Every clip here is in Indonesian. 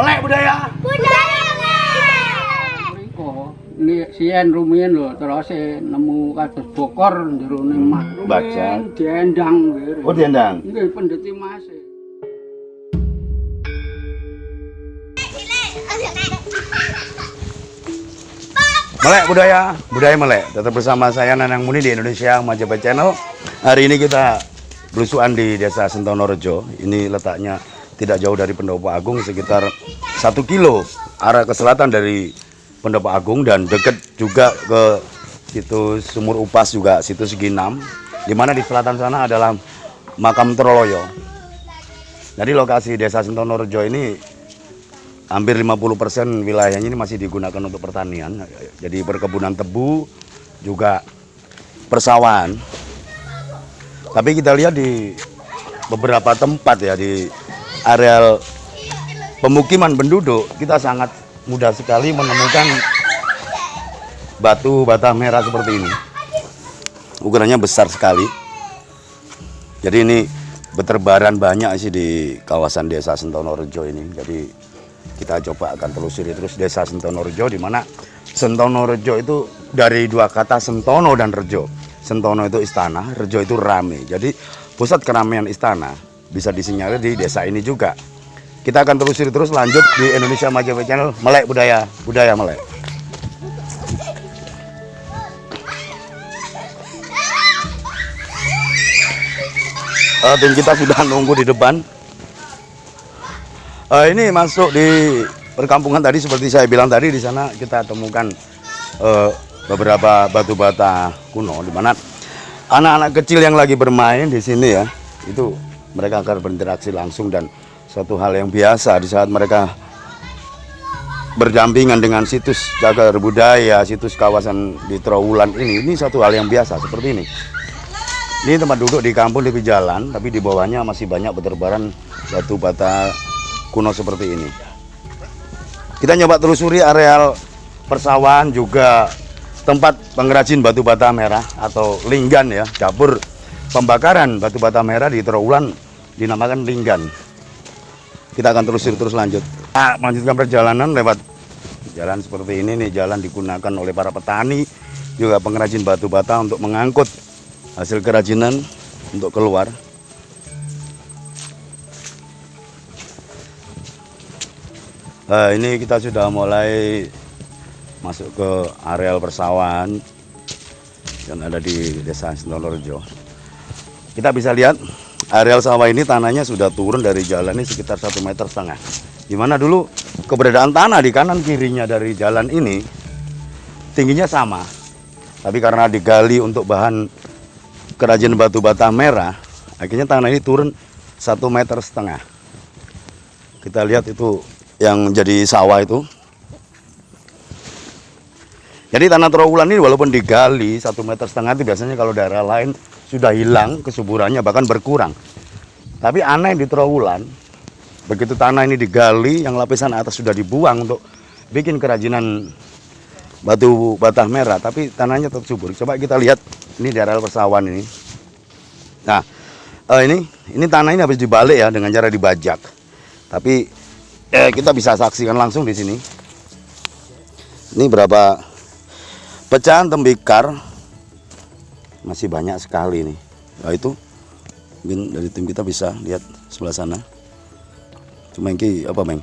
Melek budaya. Budaya melek. Mriko sien rumiyin lho terus nemu kados bokor jerone mah. Baca. Diendang. Oh, diendang. Nggih pendeti Mas. Melek budaya melek. Tetap bersama saya Nanang Muni di Indonesia Majapahit Channel. Hari ini kita belusuan di Desa Sentonorejo. Ini letaknya tidak jauh dari Pendopo Agung, sekitar 1 kilo arah ke selatan dari Pendopo Agung, dan dekat juga ke situs Sumur Upas, juga situs Ginam, di mana di selatan sana adalah makam Troloyo. Jadi lokasi Desa Sentonorejo ini hampir 50% wilayahnya ini masih digunakan untuk pertanian. Jadi perkebunan tebu, juga persawahan. Tapi kita lihat di beberapa tempat ya, di areal pemukiman penduduk, kita sangat mudah sekali menemukan batu bata merah seperti ini. Ukurannya besar sekali. Jadi ini berterbaran banyak sih di kawasan Desa Sentonorejo ini. Jadi kita coba akan telusuri terus Desa Sentonorejo, di mana Sentonorejo itu dari dua kata Sentono dan Rejo. Sentono itu istana, Rejo itu rame. Jadi pusat keramaian istana bisa disinyalir di desa ini juga. Kita akan telusuri terus, lanjut di Indonesia Majapahit Channel. Melek budaya melek. Tim kita sudah nunggu di depan. Ini masuk di perkampungan tadi, seperti saya bilang tadi, di sana kita temukan beberapa batu bata kuno, di mana anak-anak kecil yang lagi bermain di sini ya, itu mereka akan berinteraksi langsung, dan suatu hal yang biasa di saat mereka berdampingan dengan situs cagar budaya, situs kawasan di Trowulan ini satu hal yang biasa seperti ini. Ini tempat duduk di kampung di jalan, tapi di bawahnya masih banyak berterbaran batu bata kuno seperti ini. Kita nyoba telusuri areal persawahan, juga tempat pengrajin batu bata merah atau linggan ya, dapur pembakaran batu bata merah di Trowulan dinamakan linggan. Kita akan telusuri terus lanjut. Melanjutkan perjalanan lewat jalan seperti ini nih. Jalan digunakan oleh para petani, juga pengrajin batu bata untuk mengangkut hasil kerajinan untuk keluar. Ini kita sudah mulai masuk ke areal persawahan yang ada di Desa Sentonorejo. Kita bisa lihat areal sawah ini tanahnya sudah turun dari jalan ini sekitar 1,5 meter. Di mana dulu keberadaan tanah di kanan kirinya dari jalan ini tingginya sama. Tapi karena digali untuk bahan kerajinan batu bata merah, akhirnya tanah ini turun 1,5 meter. Kita lihat itu yang jadi sawah itu. Jadi tanah Trowulan ini walaupun digali 1,5 meter itu biasanya kalau daerah lain sudah hilang kesuburannya, bahkan berkurang. Tapi aneh di Trowulan, begitu tanah ini digali, yang lapisan atas sudah dibuang untuk bikin kerajinan batu bata merah, tapi tanahnya tetap subur. Coba kita lihat ini di areal persawahan ini. Nah, ini tanah ini habis dibalik ya dengan cara dibajak. Tapi kita bisa saksikan langsung di sini. Ini berapa pecahan tembikar, masih banyak sekali nih. Nah, itu mungkin dari tim kita bisa lihat sebelah sana. Cuma ini apa, Meng?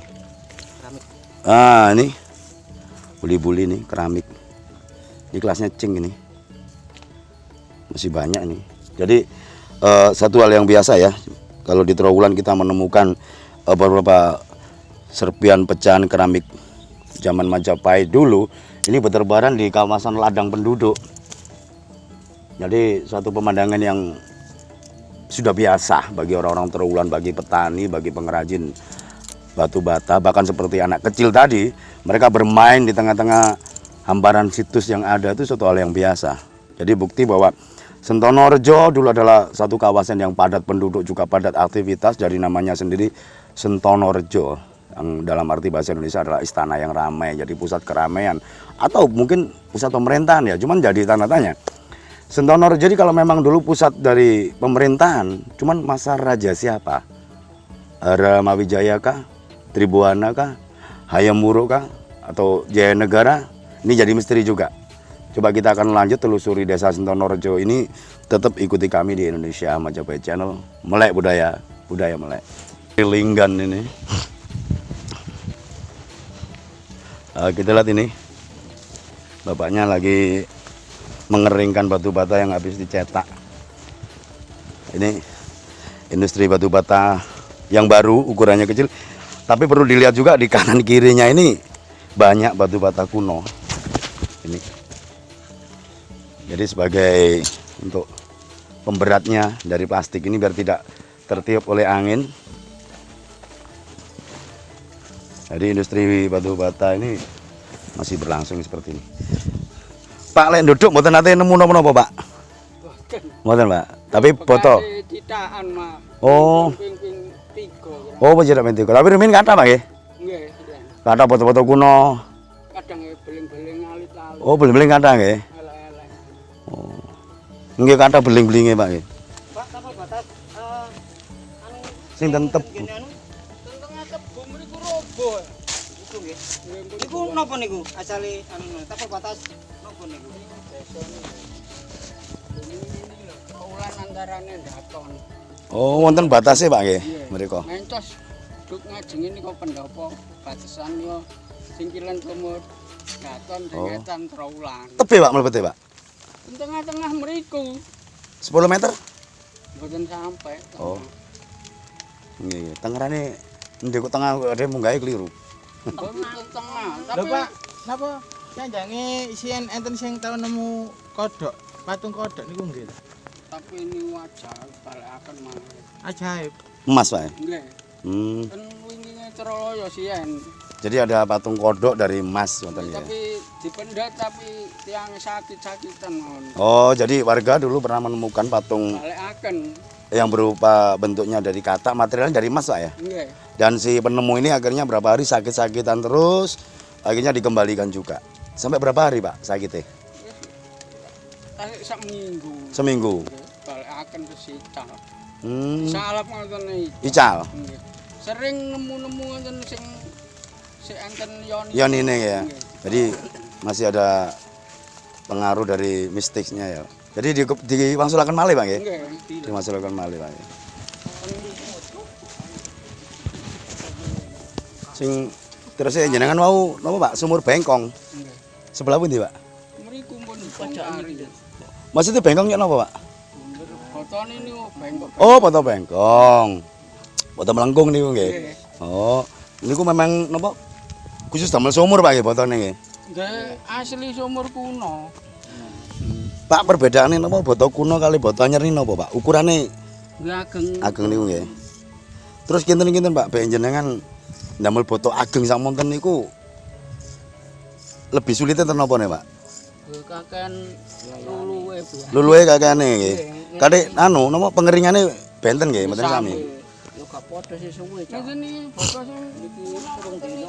Keramik. Ini buli-buli nih, keramik. Ini kelasnya cing ini. Masih banyak nih. Jadi satu hal yang biasa ya, kalau di Trowulan kita menemukan beberapa serpian pecahan keramik zaman Majapahit dulu, ini berterbaran di kawasan ladang penduduk. Jadi suatu pemandangan yang sudah biasa bagi orang-orang Trowulan, bagi petani, bagi pengrajin batu bata, bahkan seperti anak kecil tadi, mereka bermain di tengah-tengah hamparan situs yang ada, itu suatu hal yang biasa. Jadi bukti bahwa Sentonorejo dulu adalah satu kawasan yang padat penduduk, juga padat aktivitas, dari namanya sendiri Sentonorejo, yang dalam arti bahasa Indonesia adalah istana yang ramai, jadi pusat keramaian atau mungkin pusat pemerintahan ya. Cuman jadi tanda tanya, Sentonorejo jadi kalau memang dulu pusat dari pemerintahan, cuman masa raja siapa? Ramawijaya kah? Tribuana kah? Hayam Wuruk kah atau Jaya Negara, ini jadi misteri juga. Coba kita akan lanjut telusuri Desa Sentonorejo ini. Tetap ikuti kami di Indonesia Majapahit Channel. Melek budaya, budaya melek. Linggan ini. Kita lihat ini. Bapaknya lagi mengeringkan batu bata yang habis dicetak. Ini industri batu bata yang baru, ukurannya kecil. Tapi perlu dilihat juga di kanan kirinya ini banyak batu bata kuno. Ini. Jadi sebagai untuk pemberatnya dari plastik ini biar tidak tertiup oleh angin. Jadi industri batu bata ini masih berlangsung seperti ini. Pak lek duduk mboten nate nemu napa-napa, Pak? Mboten, Pak. Tapi foto. Citakan, Mak. Oh. Ping 3. Oh, pencetak penting. Tapi rumin kata, Pak nggih? Nggih. Kata foto-foto kuno. Kadang beling-beling alit-alit. Oh, beling-beling kata nggih. Elek-elek. Oh. Nggih kata beling-belinge, Pak nggih. Pak, apa batas Sing tentep. Tentengnya tebu mriku roboh. Iku nggih. Niku napa niku? Asale apa batas napa niku? Ulan antarane daton. Oh, wonten batasnya, Pak nggih. Iya. Mriko. Mencos duk ngajeng ini kok pendopo batasan yo singkilan kumur daton dengetan trawulan. Tebe, Pak, mlebete, Pak. Tengah-tengah mriku 10 meter. mboten sampai. Oh. Nggih, tengerane ndek tengah ada munggahe keliru. Mboten tengah, Lho tapi Pak, napa janjange isien enten sing tau nemu kodhok, patung kodhok niku nggih. tapi ini wajah balekaken mah. Ajaib. Emas, Pak. Nggih. Hmm. Kan wingi Troloyo sien. Jadi ada patung kodok dari emas wonten ya. Tapi dipendet tapi tiang sakit-sakitan mon. Oh, jadi warga dulu pernah menemukan patung Balekaken. yang berupa bentuknya dari katak, materialnya dari emas, Pak ya. Nggih. Dan si penemu ini akhirnya berapa hari sakit-sakitan terus, akhirnya dikembalikan juga. Sampai berapa hari, Pak, sakitnya? Tarik sak minggu. Seminggu. Balekaken ke sital. Hmm. Salap ngoten iki. Ical. Nggih. Sering nemu-nemu ngoten sing enten yoni. Yonine ya. Nggih. Jadi masih ada pengaruh dari mistiknya ya. Jadi diwangsulaken malih, Pak nggih. Nggih. Diwangsulaken malih, Pak. Sing terus jenengan mau napa, Pak? Sumur Bengkong. Nggih. Sebelah pundi, Pak? Mriku pun pojokane. Maksudnya bengkong ya napa, Pak? Botone niku bengkok. Oh, foto bengkong. Foto melengkung niku nggih. Nggih. Oh, niku memang napa? Khusus damel sumur, Pak nggih fotone nggih. Nggih, asli sumur kuno. Pak, perbedaane napa boto kuno kali boto anyar ini napa, Pak? Ukurane Nggih ageng. ageng niku nggih. Terus kinten-kinten, Pak, ben jenengan ndamel boto ageng samonten niku lebih sulit enten napa nih, Pak? Kakan luluwe Bu. Luluhe kakane nggih. Kadek anu napa pengeringane benten nggih, mboten sami. Yo gak padha sih suwe. Ngene iki foto sing iki urung dino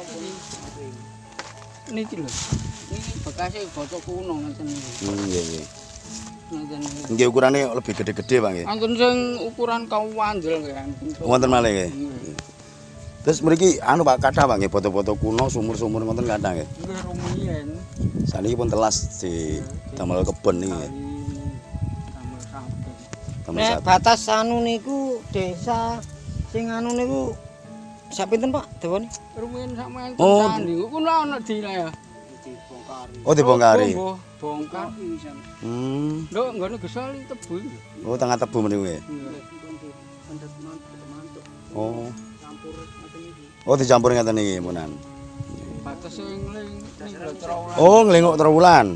niki lho. Niki bekase foto kuno ngeten iki. Nggih, nggih. Ngeten iki. Nggih ukurane lebih gede-gede, Pak nggih. Anten sing ukuran kawandel nggih. Wonten malih nggih. Terus mriki anu Pak kathah Pak nggih foto-foto kuno sumur-sumur ngoten kathah nggih. Nggih rumiyin. Saniki pun telas di damel kebon niki. Damel samping. Damel Nek sate. batas anu niku desa sing anu niku sak pinten Pak dawane? Rumiyin sampean Oh. tani. Kulo ana dina ya. Oh dibongkari. Oh, bongkar pisan. Lho nggone gesal tebu. Oh tengah tebu meniku nggih. Pendet mantuk. Oh. Campur ngeten iki. Oh dicampur ngeten iki munan. Batas sing ling niku Trowulan. Oh nglengok terowulan.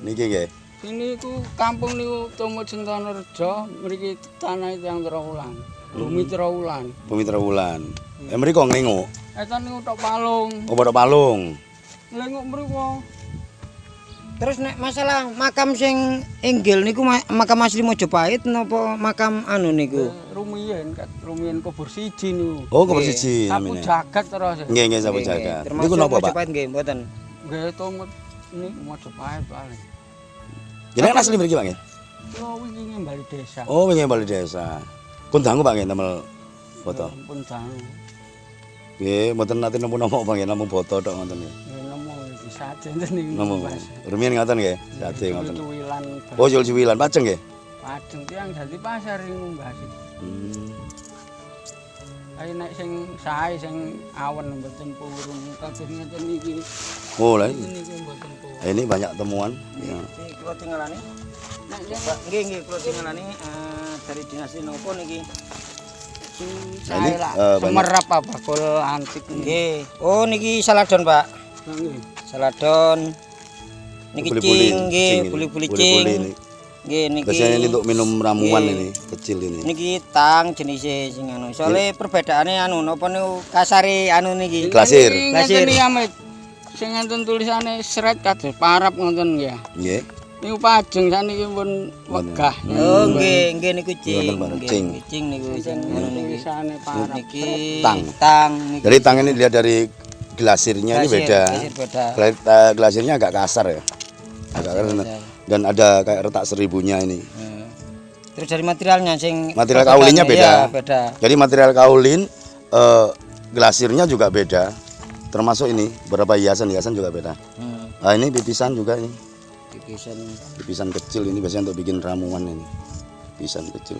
Niki nggih. Ini ku kampung niku Tumut Sentonorejo, mriki tanah yang Trowulan. Bumi Trowulan. Bumi terowulan. Mriko nglengok. Eta niku tok palung. Oh pada palung. Nglengok mriku. Terus nek masalah makam sing inggil niku makam asli Mojopahit napa makam anu niku? Rumiyin kubur siji niku. Oh kubur siji Sapu namine. jagat terus. Nggih nggih sapu Nggih, nggih. jagat. Termasuk Niku napa Pak? Mojopahit nggih mboten. Nggih Tumut niku Mojopahit paling. Jenengan asli mriki Pak nggih? Kulo wingi ngembali desa. Oh wingi bali desa. Pun dangu Pak nggih damel foto. Pun dangu. Nggih, mboten nate nemu-nemu Bang ya, namung boto tok ngoten ya. Nemu iki sajen niku. Nemu. Rumiyin ngoten nggih, sate ngoten. Cuwilan. Oh, jual ciwilan pajeng nggih. Pajeng tiyang dadi pasar niku Mbah. Ayo nek sing sae sing awen mboten purun kabeh ngeten iki. Oh, lah ini. Niku mboten purun. Ini banyak temuan. Ya. Iki kula tinggalane. Nek Nggih kula tinggalane dari dinasti nopo niki? sae lah banyak. semerap apa bakul antik niki. Nggih. Oh niki saladon, Pak. Nggih. Saladon. Niki Buli-buli cing nggih, cing ini. buli-buli Buli-buli cing. ini. Nggih niki. Biasanya ini untuk minum ramuan Nggih. ini, kecil ini. Niki tang jenisnya sing anu. Soale perbedaane anu napa niku kasare anu niki. Glasir. Ngeten iki Amit. Sing ngenten tulisane seret kados parap ngoten ya. Nggih. Niku pajeng saniki pun wegah. Oh nggih, nggih niku cing. Bener-bener Nggih, cing. nggih, cing niku sing anu niki. Tulisane parap. Niki Tang. tang niki. Jadi tang ini dilihat dari glasirnya ini Glasir, beda. glasir beda. Glasirnya agak kasar ya. Agak kasar. Dan ada kayak retak seribunya ini. Terus dari materialnya sing Material kaulinnya beda. Iya, beda. Jadi material kaulin glasirnya juga beda. Termasuk ini beberapa hiasan juga beda. Nah, ini pipisan juga ini. Pipisan kecil ini biasanya untuk bikin ramuan ini. Pipisan kecil.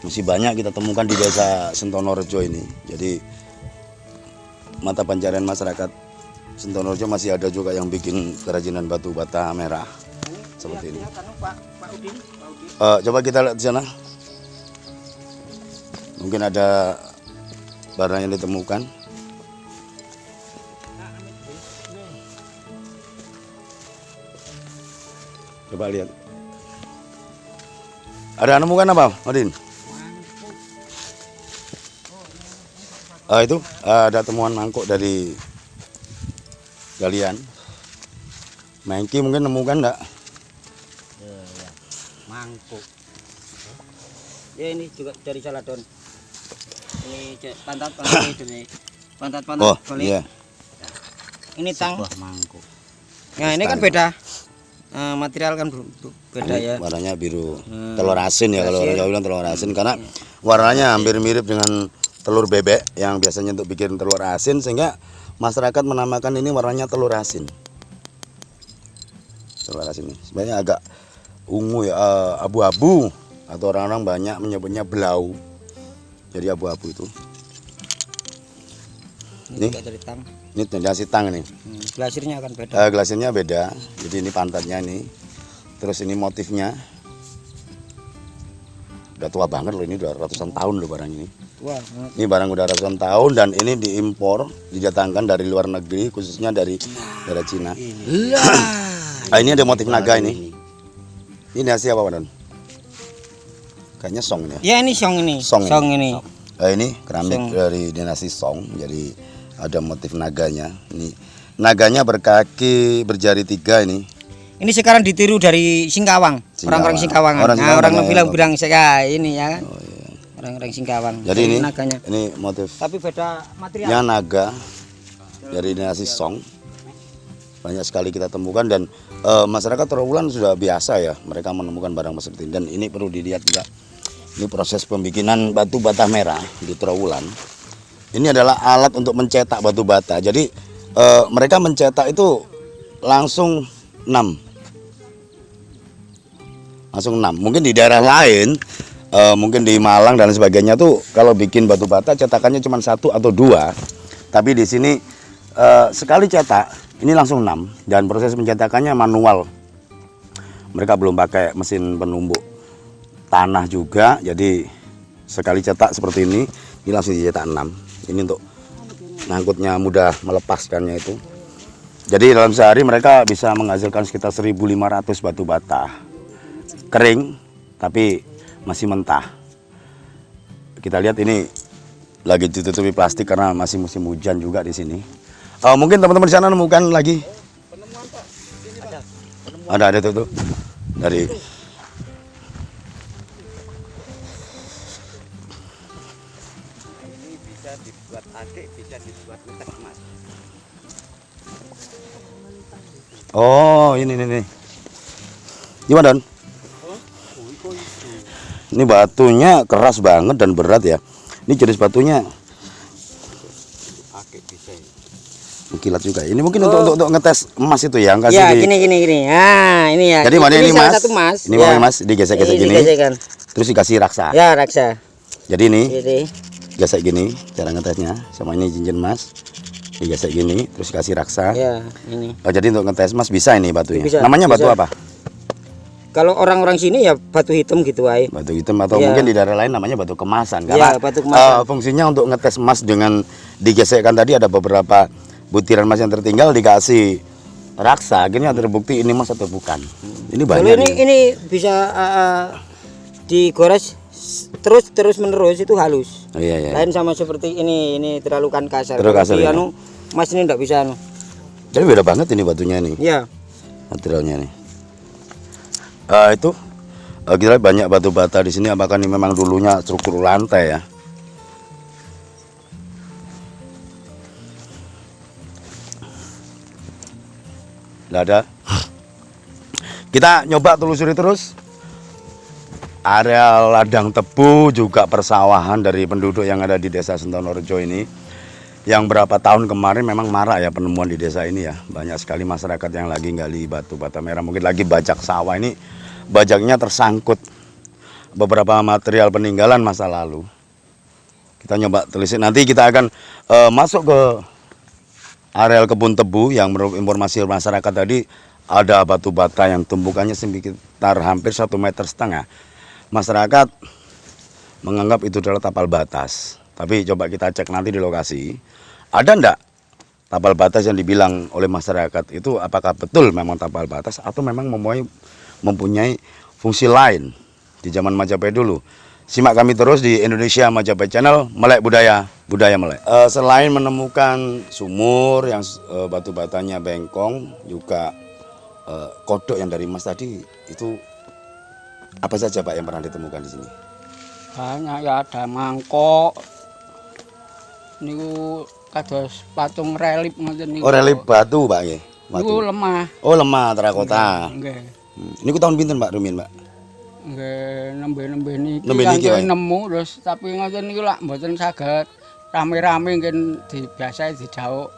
Masih banyak kita temukan di desa Sentonorejo ini. Jadi mata pencarian masyarakat Sentonorejo masih ada juga yang bikin kerajinan batu bata merah seperti ini. Coba kita lihat di sana. Mungkin ada barang yang ditemukan. Coba lihat. Ada nemukan apa, Odin? Itu ada temuan mangkuk dari galian. Mengki mungkin nemukan enggak? Mangkuk. Ya ini juga dari saladon. Ini pantat itu nih. Pantat Oh, kulit. iya. Ini tang. Mangkuk. Nah, ini kan beda. Material kan beda ya. Warnanya biru. Telur asin ya kalau orang Jawa bilang telur asin karena warnanya hampir mirip dengan telur bebek yang biasanya untuk bikin telur asin sehingga masyarakat menamakan ini warnanya telur asin. Telur asin ini sebenarnya agak ungu ya, abu-abu atau orang-orang banyak menyebutnya belau. Jadi abu-abu itu. Ini juga dari tang. Ini dasi tang ini. Glasirnya akan beda. Glasirnya beda. Jadi ini pantatnya ini. Terus ini motifnya. Udah tua banget loh ini, udah ratusan tahun loh barang ini. Wah, Ini barang udah ratusan tahun dan ini diimpor, didatangkan dari luar negeri khususnya dari Cina. Ah, ini ada motif naga ini. Ini nasi apa, Pak Don? Kayaknya song ini ya. ya ini song ini. Song ini. Ini keramik dari dinasti Song. Jadi ada motif naganya. Ini naganya berkaki berjari 3 ini. Ini sekarang ditiru dari Singkawang. Orang-orang Singkawang. Orang Nah, orang Singkawang, bilang saya ini ya kan. Oh, iya. Orang-orang Singkawang. Jadi ini naganya. ini motif Tapi beda material. yang naga dari dinasti Song. Banyak sekali kita temukan dan masyarakat Trawulan sudah biasa ya mereka menemukan barang seperti ini. Dan ini perlu dilihat juga. Ini proses pembikinan batu bata merah di Trawulan. Ini adalah alat untuk mencetak batu bata. Jadi mereka mencetak itu langsung 6. Langsung 6. Mungkin di daerah lain, mungkin di Malang dan sebagainya tuh kalau bikin batu bata cetakannya cuma 1 atau 2. Tapi di sini sekali cetak ini langsung 6 dan proses pencetakannya manual. Mereka belum pakai mesin penumbuk tanah juga, jadi sekali cetak seperti ini langsung dicetak 6. Ini untuk ngangkutnya mudah, melepaskannya itu. Jadi dalam sehari mereka bisa menghasilkan sekitar 1.500 batu bata kering tapi masih mentah. Kita lihat ini lagi ditutupi plastik karena masih musim hujan juga di sini. Mungkin teman-teman di sana nemukan lagi. Ada tuh dari Bisa dibuat akik, bisa dibuat utek Mas. Oh, ini. Gimana, Don? Ini batunya keras banget dan berat ya. Ini jenis batunya Kilat juga. Ini mungkin untuk ngetes emas itu ya, kasih Ya, di. gini. Nah, ini ya. Jadi mana ini salah Mas? satu Mas. Ini ya. mau Mas digesek-gesek gini. Digesekkan. Terus dikasih raksa. Ya, raksa. Jadi ini Jadi, gesek gini cara ngetesnya. Sama ini cincin emas. Digesek gini terus kasih raksa. ya, ini. Oh, jadi untuk ngetes emas bisa ini batunya. Bisa, Namanya batu bisa. apa? Kalau orang-orang sini ya batu hitam gitu ay. Batu hitam atau Ya. mungkin di daerah lain namanya batu kemasan. Ya, Karena batu kemasan. fungsinya untuk ngetes emas dengan digesekkan tadi ada beberapa butiran emas yang tertinggal dikasih raksa. Akhirnya terbukti ini emas atau bukan. Ini Kalau banyak. ini bisa digores terus menerus itu halus. Oh, iya. Lain sama seperti ini terlalu kan kasar. Terlalu kasar, Jadi, ya. Mas ini enggak bisa Jadi beda banget ini batunya ini. Ya. Materialnya nih. Itu kita lihat banyak batu bata di sini. Apakah ini memang dulunya struktur lantai ya? Nggak ada. Kita nyoba telusuri terus. Area ladang tebu juga persawahan dari penduduk yang ada di desa Sentonorejo ini. Yang berapa tahun kemarin memang marak ya penemuan di desa ini ya. Banyak sekali masyarakat yang lagi gali batu bata merah. Mungkin lagi bajak sawah ini. Bajaknya tersangkut beberapa material peninggalan masa lalu. Kita nyoba telisik. Nanti kita akan masuk ke areal kebun tebu yang menurut informasi masyarakat tadi ada batu bata yang tumpukannya sekitar hampir 1,5 meter. Masyarakat menganggap itu adalah tapal batas. Tapi coba kita cek nanti di lokasi. Ada enggak tapal batas yang dibilang oleh masyarakat itu apakah betul memang tapal batas atau memang mempunyai fungsi lain di zaman Majapahit dulu. Simak kami terus di Indonesia Majapahit Channel, Melek Budaya Melek. Selain menemukan sumur yang batu batanya bengkong, juga kodok yang dari emas tadi, itu apa saja Pak yang pernah ditemukan di sini? Banyak ya, ada mangkok. Niku kados patung relief ngoten niku. Oh, relief batu Pak nggih. Niku lemah. Oh, lemah terakota. Nggih. Niku tahun pinten Pak Rumin, Pak? Nggih, nembe-nembe niki. Nembe niki, Pak. Nemu terus tapi ngoten niku lak mboten saged rame-rame nggih biasa dijauk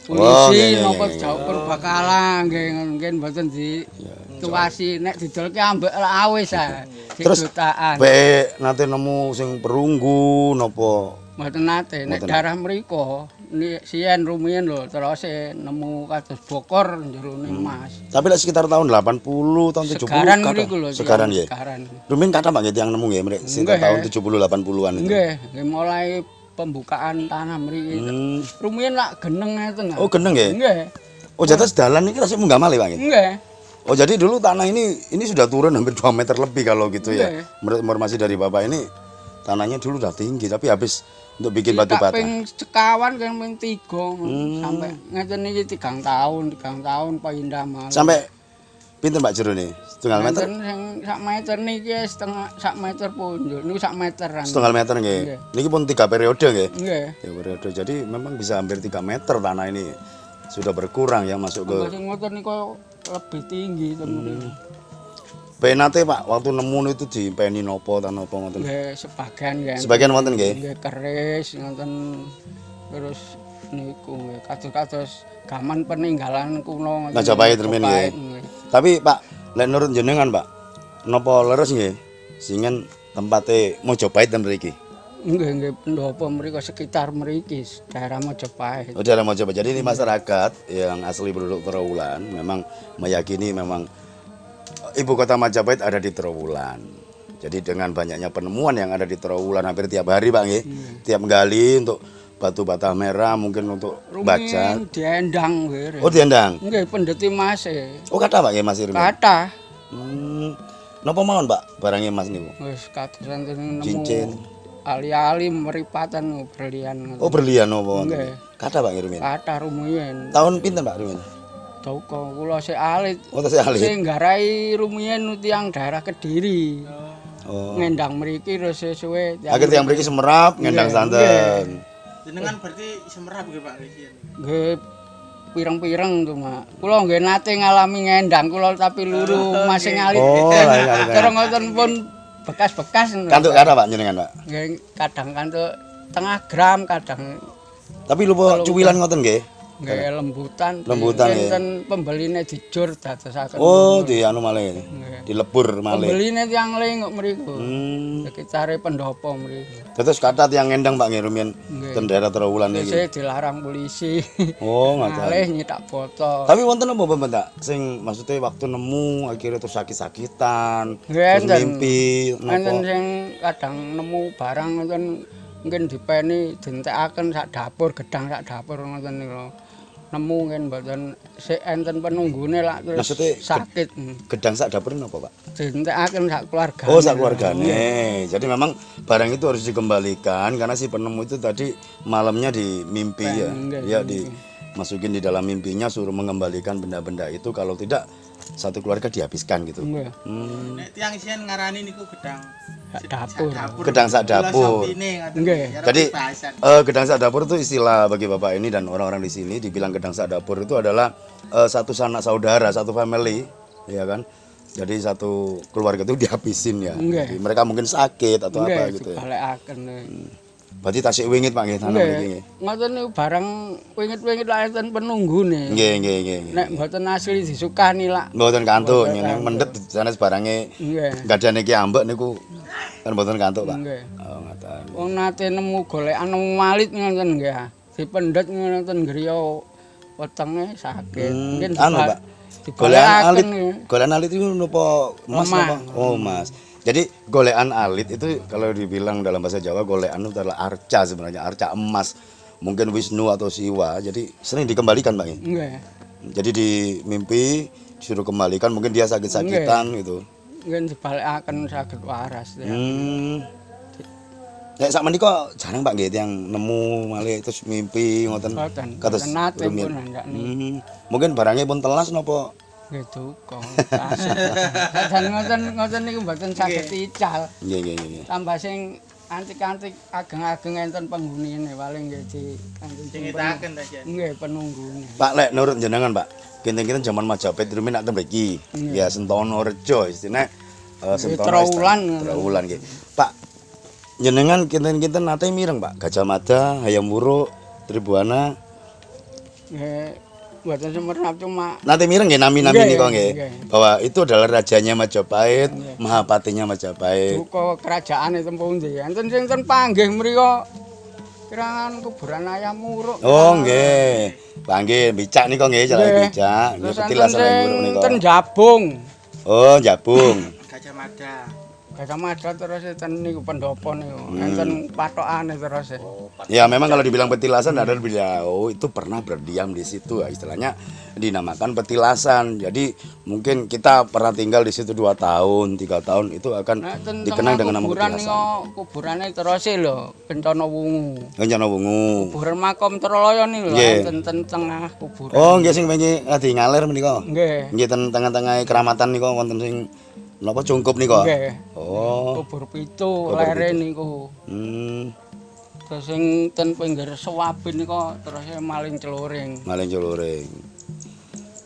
polisi napa dijauk perbakalan nggih mboten dituasi nek didolke ambek awis ah. Terus bae nate nemu sing perunggu napa? Mboten nate nek daerah mriku siyen rumiyin lho terus nemu kados bokor jerone emas. Tapi lek sekitar tahun 80 tahun 70 Segaran mriku lho. Segaran nggih. Rumin kata Pak nggih tiyang nemu nggih mrek sekitar tahun 70 80-an itu. Nggih, mulai pembukaan tanah mriki. Rumiyin lak geneng ngeten. Oh, geneng nggih? Nggih. Oh, jatah dalan iki rasane munggah malih Pak nggih. Nggih. Oh, jadi dulu tanah ini sudah turun hampir 2 meter lebih kalau gitu ya. Nggih. Menurut informasi dari Bapak ini tanahnya dulu udah tinggi tapi habis untuk bikin batu bata. Ping sekawan kan ping 3 sampai ngeten iki 3 tahun pindah malah. Sampai pinten Pak jerone? Setengah meter? Sing sak meter niki sak meter punjul. Niku sak meteran. Setengah meter nggih. Nggih. Niki pun 3 periode nggih. Nggih. 3 periode. Jadi memang bisa hampir 3 meter tanah ini. Sudah berkurang ya masuk ke. Sing ngoten niku lebih tinggi temen. Penate Pak, waktu nemu itu dipeni nopo ta nopo ngoten. Nggih, sebagian kan. Sebagian wonten nggih. Nggih keris ngoten terus niku nggih kados-kados gaman peninggalan kuno ngoten. Majapahit Rumin nggih. Tapi Pak, lek nurut jenengan Pak, napa leres nggih singen tempate Majapahit ten mriki? Nggih pendopo mriku sekitar mriki daerah Majapahit. Oh, daerah Majapahit. Jadi ini masyarakat yang asli penduduk Trowulan memang meyakini memang ibu kota Majapahit ada di Trowulan. Jadi dengan banyaknya penemuan yang ada di Trowulan hampir tiap hari Pak nggih. Tiap gali untuk batu bata merah mungkin untuk bajak. Diendang nggih. Oh, diendang. Nggih pendeti Mas. Oh, kata Pak nggih Mas Irmi. Kathah. Napa mawon Pak barangnya Mas niku? Wis kadosan nemu. Cincin. Ali-ali meripatan berlian. Oh, berlian napa? Nggih. Kata Pak Irmi. Kathah rumiyin. Tahun pinten Pak Irmi? Toko kula sik alit. Oh, tasih alit. Sing nggarai rumiyin tiyang daerah Kediri. Oh. Ngendang mriki terus suwe. Akhir tiyang mriki semerap ngendang santen. Jenengan berarti semerap nggih Pak niki. Nggih pireng-pireng tuh Mak. Kula nggih nate ngalami ngendang kula tapi luru masing alit. Oh, alit. Terus ngoten pun bekas-bekas. Kantuk kata Pak jenengan Pak. Nggih kadang kantuk 0,5 gram kadang. Tapi lupa cuwilan ngoten nggih. Nggih lembutan. Lembutan, ya. Enten pembeline dijur dadosaken. Oh, di anu malih. Dilebur malih. Pembeline tiyang lengok mriku. Hmm. Sekitare pendopo mriku. Terus kata yang ngendang Pak nggih rumiyin Nggih. ten daerah Trawulan iki. Wis dilarang polisi. Oh, ngoten. Malih nyitak foto. Tapi wonten apa Bapak tak sing maksudnya waktu nemu akhirnya terus sakit-sakitan, Nggih, terus enten. mimpi Enten napa? sing kadang nemu barang ngoten mungkin dipeni dintekaken sak dapur, gedang sak dapur ngoten niku. Nemu kan mboten sik enten penunggune lak terus Maksudnya sakit. Gedang sak dapur napa Pak? Dintekaken sak keluarga. Oh, sak keluargane. Jadi memang barang itu harus dikembalikan karena si penemu itu tadi malamnya di mimpi ya. Nggih, Ya dimasukin di dalam mimpinya suruh mengembalikan benda-benda itu, kalau tidak satu keluarga dihabiskan gitu. Nggih. Nek tiyang isian ngarani niku gedang Sak dapur. Gedang sak dapur. Nggih. Jadi gedang sak dapur itu istilah bagi Bapak ini dan orang-orang di sini dibilang gedang sak dapur itu adalah satu sanak saudara, satu family, ya kan? Jadi satu keluarga itu dihabisin ya. Nggih. Jadi mereka mungkin sakit atau apa gitu ya. Dibalekaken. Berarti tasik wingit Pak nggih tanam iki nggih. Ngoten niku barang wingit-wingit lak enten penunggune. Nggih, nggih, nggih. Nek mboten asli disukani lak. Mboten kantuk yang mendet sanes barange Nggih. gadane iki ambek niku kan mboten kantuk Pak. Nggih. Oh, ngoten. Wong nate nemu golekan nemu malit ngoten nggih. Dipendet ngoten griya wetenge sakit. Mungkin Anu Pak. Golekan alit itu napa emas Emas. napa? Oh, emas. Jadi golekan alit itu kalau dibilang dalam bahasa Jawa golekan itu adalah arca sebenarnya, arca emas. Mungkin Wisnu atau Siwa. Jadi sering dikembalikan Pak. Nggih. Jadi di mimpi disuruh kembalikan, mungkin dia sakit-sakitan gitu. Mungkin dibalekaken saged waras ya. Nek sak menika jarang Pak nggih yang nemu malih terus mimpi ngoten. Mboten. Kados Nate rumiyin. pun ndak. Mungkin barangnya pun telas napa? Nggih duka. Dan ngoten niku mboten saged ical. Nggih, nggih, nggih. Tambah sing antik-antik ageng-ageng enten penggunine paling nggih di Dingitaken ta ya. nggih penunggune. Pak lek nurut jenengan Pak, kinten-kinten zaman Majapahit rumiyin nak mriki. Ya Sentono Rejo istilahnya Sentono Trawulan nggih. Pak jenengan kinten-kinten nate mireng Pak, Gajah Mada, Hayam Wuruk, Tribuana. Nggih mboten semerap cuma Nanti mireng nggih nami-nami Nggih, niku nggih. nggih. Bahwa itu adalah rajanya Majapahit, Mahapatinya Majapahit. duka kerajaan itu pundi. Enten sing ten panggih mriku kirangan kuburan ayam muruk. Oh nggih. Panggih bicak niku nggih, cara Nggih. bicak. Nggih Terus petilas enten ayam sing buruk niku. ten Jabung. Oh, Jabung. Gajah Mada. Gajah Mada terus enten niku pendopo niku. Enten patokane terus. Ya memang kalau dibilang petilasan ada beliau itu pernah berdiam di situ ya, istilahnya dinamakan petilasan. Jadi mungkin kita pernah tinggal di situ 2 tahun, 3 tahun itu akan dikenang dengan nama kuburan petilasan. niku kuburane terus lho Kencana Wungu. Kencana Wungu. Kuburan makom Troloyo niku lho Nggih. enten tengah kuburan. Oh, nggih sing wingi ngadi ngaler menika. Nggih. Nggih ten tengah-tengah keramatan niku wonten sing napa cungkup niku. Nggih. Oh. Kubur pitu lere niku. Terus sing ten pinggir Sewabin niku terus maling celuring. Maling celuring.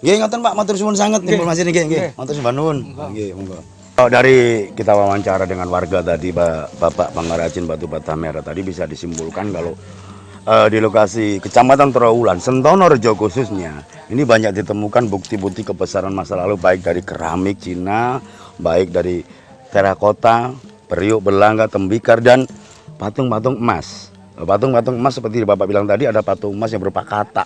Nggih ngoten Pak, matur suwun sanget informasi niki nggih. Matur sembah nuwun. Nggih, monggo. Dari kita wawancara dengan warga tadi Bapak Pangrajin Batu Bata Merah tadi bisa disimpulkan kalau di lokasi Kecamatan Trawulan, Sentono Rejo khususnya, ini banyak ditemukan bukti-bukti kebesaran masa lalu baik dari keramik Cina, baik dari terakota, periuk, belangga, tembikar dan patung-patung emas. Patung-patung emas seperti Bapak bilang tadi ada patung emas yang berupa katak.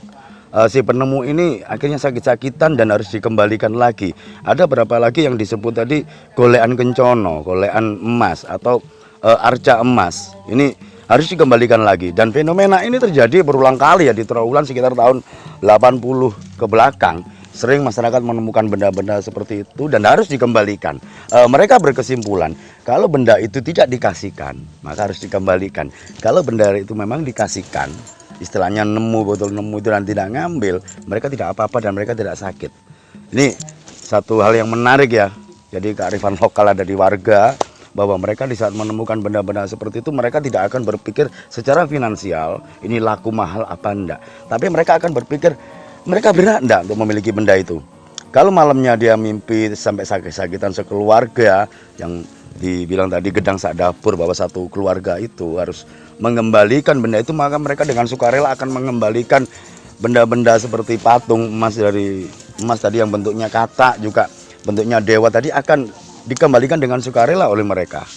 Si penemu ini akhirnya sakit-sakitan dan harus dikembalikan lagi. Ada berapa lagi yang disebut tadi golekan kencono, golekan emas atau arca emas. Ini harus dikembalikan lagi dan fenomena ini terjadi berulang kali ya di Trawulan sekitar tahun 80 ke belakang. Sering masyarakat menemukan benda-benda seperti itu dan harus dikembalikan. Mereka berkesimpulan kalau benda itu tidak dikasihkan maka harus dikembalikan. Kalau benda itu memang dikasihkan, istilahnya nemu botol nemu itu dan tidak ngambil, mereka tidak apa-apa dan mereka tidak sakit. Ini satu hal yang menarik ya. Jadi kearifan lokal ada di warga bahwa mereka di saat menemukan benda-benda seperti itu mereka tidak akan berpikir secara finansial ini laku mahal apa enggak, tapi mereka akan berpikir mereka berhak enggak untuk memiliki benda itu. Kalau malamnya dia mimpi sampai sakit-sakitan sekeluarga yang dibilang tadi gedang sak dapur bahwa satu keluarga itu harus mengembalikan benda itu, maka mereka dengan sukarela akan mengembalikan benda-benda seperti patung emas dari emas tadi yang bentuknya katak juga bentuknya dewa tadi akan dikembalikan dengan sukarela oleh mereka.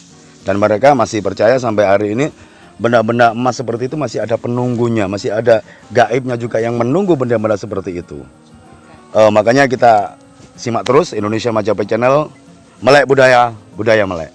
Dan mereka masih percaya sampai hari ini benda-benda emas seperti itu masih ada penunggunya, masih ada gaibnya juga yang menunggu benda-benda seperti itu. Makanya kita simak terus Indonesia Majapahit Channel, Melek Budaya, Budaya Melek.